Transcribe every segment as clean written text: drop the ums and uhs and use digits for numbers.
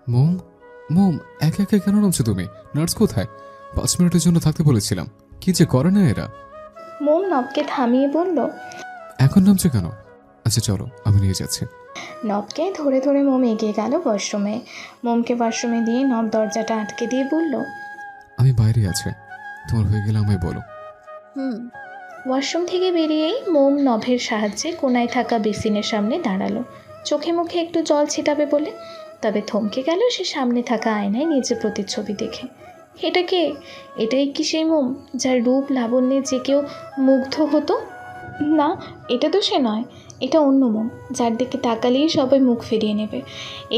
মোম, মোম, একা একা কেন নামছো তুমি? নার্স কোথায়? 5 মিনিটের জন্য থাকতে বলেছিলাম। কি যে করে না এরা। মোম নবকে থামিয়ে বলল। এখন নামছো কেন? আচ্ছা চলো, আমি নিয়ে যাচ্ছি। নবকে ধরে ধরে মোম এগিয়ে গেল ওয়াশরুমে। মোমকে ওয়াশরুমে দিয়ে নব দরজাটা আটকে দিয়ে বলল, আমি বাইরে আছে, তোমার হয়ে গেলে আমায় বলো। হুম। ওয়াশরুম থেকে বেরিয়েই মোম নভের সাহায্যে কোনায় থাকা বেসিনের সামনে দাঁড়ালো, চোখে মুখে একটু জল ছিটাবে বলে। তবে থমকে গেল সে সামনে থাকা আয়নায় নিজের প্রতিচ্ছবি দেখে। এটা কে? এটাই কি সেই মোম যার রূপ লাবণ্যে যে কেউ মুগ্ধ হতো? না, এটা তো সে নয়। এটা অন্য মোম, যার দিকে তাকালেই সবাই মুখ ফিরিয়ে নেবে।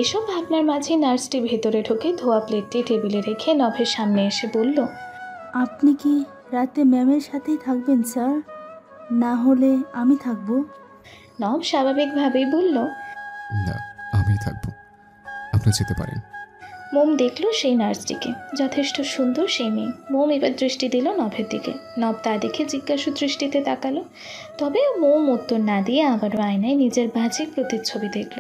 এসব ভাবনার মাঝে নার্সটি ভেতরে ঢুকে ধোয়া প্লেটটি টেবিলে রেখে নভের সামনে এসে বলল, আপনি কি রাতে ম্যামের সাথেই থাকবেন স্যার? না হলে আমি থাকবো। নভ স্বাভাবিকভাবেই বলল, না, আমি থাকবো, আপনি যেতে পারেন। মোম দেখল সেই নার্সটিকে, যথেষ্ট সুন্দর সেই মেয়ে। মোম এবার দৃষ্টি দিল নভের দিকে। নভ তা দেখে জিজ্ঞাসু দৃষ্টিতে তাকালো। তবে মোম উত্তর না দিয়ে আবারও আয়নায় নিজের বাজে প্রতিচ্ছবি দেখল।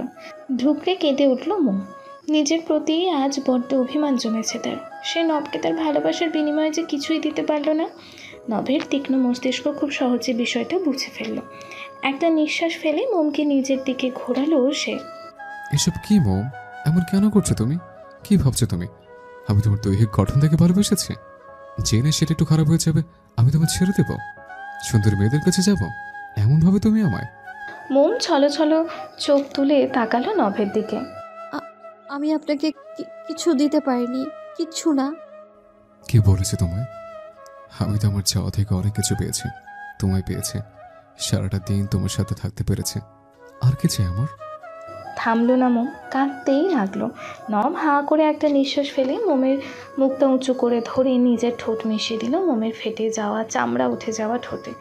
ঢুকরে কেঁদে উঠল মোম। নিজের প্রতি আজ বড্ড অভিমান জমেছে তার। সে নভকে তার ভালোবাসার বিনিময়ে যে কিছুই দিতে পারল না। নভের তীক্ষ্ণ মস্তিষ্ক খুব সহজে বিষয়টা বুঝে ফেলল। একটা নিঃশ্বাস ফেলে মোমকে নিজের দিকে ঘোরালো সে। এসব কি মোম? এমন কেন করছো তুমি? কি ভাবছো তুমি? আমি তোমার দৈহিক গঠন থেকে ভালোবেসেছি? জেনে সেটা একটু খারাপ হয়ে যাবে, আমি তোমার ছেড়ে দেব? সুন্দর মেয়েদের কাছে যাব এমন ভাবে তুমি আমায়? মোম ছলো ছলো চোখ তুলে তাকালো নভের দিকে। আমি আপনাকে কিছু দিতে পারিনি, কিচ্ছু না। কে বলেছে তোমায়? আমি তো আমার চাওয়া থেকে অনেক কিছু পেয়েছি, তোমায় পেয়েছে, সারাটা দিন তোমার সাথে থাকতে পেরেছে। আর কি চাই আমার? থামলো না মোম, কাঁদতেই লাগলো। নম হাঁ করে একটা নিঃশ্বাস ফেলে মোমের মুখটা উঁচু করে ধরে নিজের ঠোঁট মিশিয়ে দিল মোমের ফেটে যাওয়া চামড়া উঠে যাওয়া ঠোঁটে।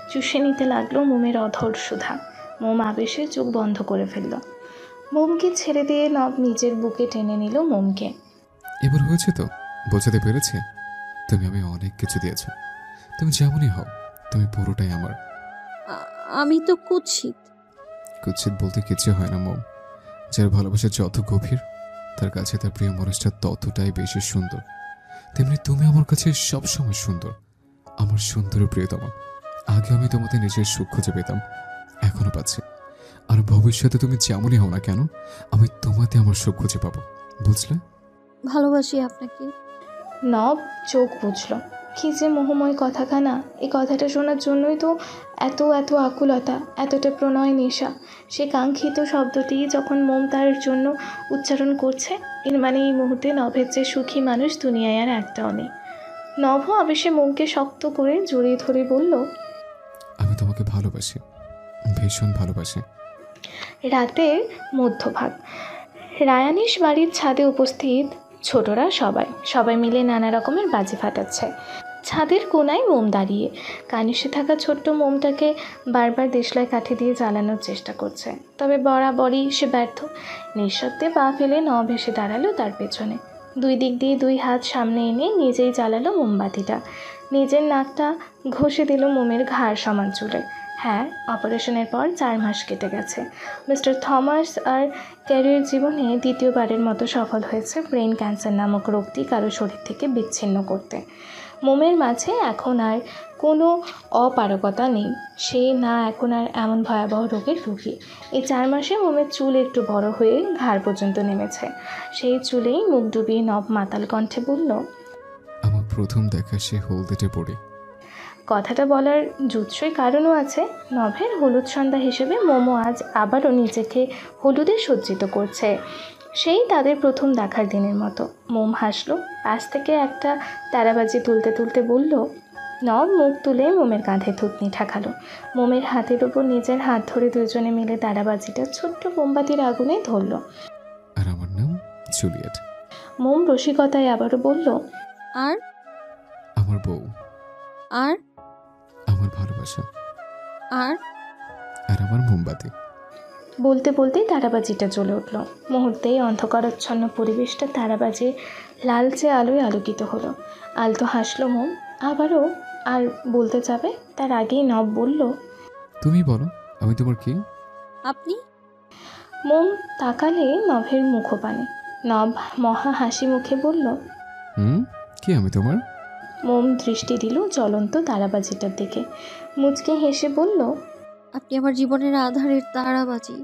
চুষে নিতে লাগলো মোমের অধর সুধা। মোম আবেশে চোখ বন্ধ করে ফেলল। মোমকে ছেড়ে দিয়ে নব নিজের বুকে টেনে নিল মোমকে। এবার হয়েছে তো? বোঝাতে পেরেছে? তুমি আমি অনেক কিছু দিয়েছো, তুমি যেমনই হও, তুমি পুরোটাই আমার। আমি তো কুৎসিত। কুৎসিত বলতে কিছু হয় না মোম। যার ভালোবাসা যত গভীর, তার কাছে তার প্রিয় মানুষটা ততটাই বেশি সুন্দর। তেমনি তুমি আমার কাছে সবসময় সুন্দর, আমার সুন্দর প্রিয়তমা। আগে আমি তোমাতে নিজের সুখ খুঁজে পেতাম, এখনো পাচ্ছি। আর ভবিষ্যতে তুমি যেমনই হও না কেন, আমি তোমাতে আমার সুখ খুঁজে পাবো, বুঝলে? ভালোবাসি আপনাকে। নব চোখ বুঝল। কি যে মোহময় কথাখানা! এই কথাটা শোনার জন্যই তো এত এত আকুলতা, এতটা প্রণয় নেশা। সে কাঙ্ক্ষিত শব্দটি যখন মোম তার জন্য উচ্চারণ করছে, এর মানে এই মুহূর্তে নভের যে সুখী মানুষ দুনিয়ায় আর একটাও নেই। নভ আবেশে মোমকে শক্ত করে জড়িয়ে ধরে বলল, আমি তোমাকে ভালোবাসি, ভীষণ ভালোবাসি। রাতের মধ্যভাগ। রায়ানিস বাড়ির ছাদে উপস্থিত ছোটরা সবাই মিলে নানা রকমের বাজি ফাটাচ্ছে। ছাদের কোনায় মোম দাঁড়িয়ে কানিসে থাকা ছোট্ট মোমটাকে বারবার দেশলাই কাঠি দিয়ে জ্বালানোর চেষ্টা করছে, তবে বরাবরই সে ব্যর্থ। নিঃশব্দে পা ফেলে নভ এসে দাঁড়ালো তার পেছনে। দুই দিক দিয়ে দুই হাত সামনে এনে নিজেই জ্বালালো মোমবাতিটা। নিজের নাকটা ঘষে দিল মোমের ঘাড় সমান চুলে। হ্যাঁ, অপারেশনের পর 4 মাস কেটে গেছে। মিস্টার থমাস আর ক্যারিয়ার জীবনে দ্বিতীয়বারের মতো সফল হয়েছে ব্রেন ক্যান্সার নামক রোগটি কারো শরীর থেকে বিচ্ছিন্ন করতে। মোমের মাঝে এখন আর কোনো অপারগতা নেই। সে না এখন আর এমন ভয়াবহ রোগের রোগী। এই 4 মাসে মোমের চুল একটু বড় হয়ে ঘাড় পর্যন্ত নেমেছে। সেই চুলেই মুখ ডুবিয়ে নব মাতাল কণ্ঠে বলল, আমার প্রথম দেখা সে হলদেটে পড়ে। কথাটা বলার জুৎসই কারণও আছে। নভের হলুদ সন্ধ্যা হিসেবে মোমো আজ আবারও নিজেকে হলুদে সজ্জিত করছে, সেই তাদের প্রথম দেখার দিনের মতো। মোম হাসলো, পাশ থেকে একটা তারাবাজি তুলতে তুলতে বলল। নব মুখ তুলে মোমের কাঁধে থুতনি ঠাকালো। মোমের হাতের ওপর নিজের হাত ধরে দুজনে মিলে তারাবাজিটা ছোট্ট মোমবাতির আগুনে ধরল। আর আমার নাম জুলিয়েট। মোম রসিকতায় আবারও বলল, আর আমার বউ, আর আমার ভালোবাসা, আর আর আমার মোমবাতি। বলতে বলতেই তারাবাজিটা জ্বলে উঠল। মুহূর্তেই অন্ধকারাচ্ছন্ন পরিবেশটা তারাবাজির লালচে আলোয় আলোকিত হলো। আলতো হাসলো মোম আবারও, আর বলতে যাবে তার আগেই নব বলল, তুমি বলো, আমি তোমার কি? আপনি? মোম তাকালে নভের মুখপানে। নব মহা হাসি মুখে বলল। হুম, কি আমি তোমার? মোম দৃষ্টি দিল জ্বলন্ত তারাবাজিটার দিকে, মুচকে হেসে বলল। আপনি আমার জীবনের আধারের তারাবাজি।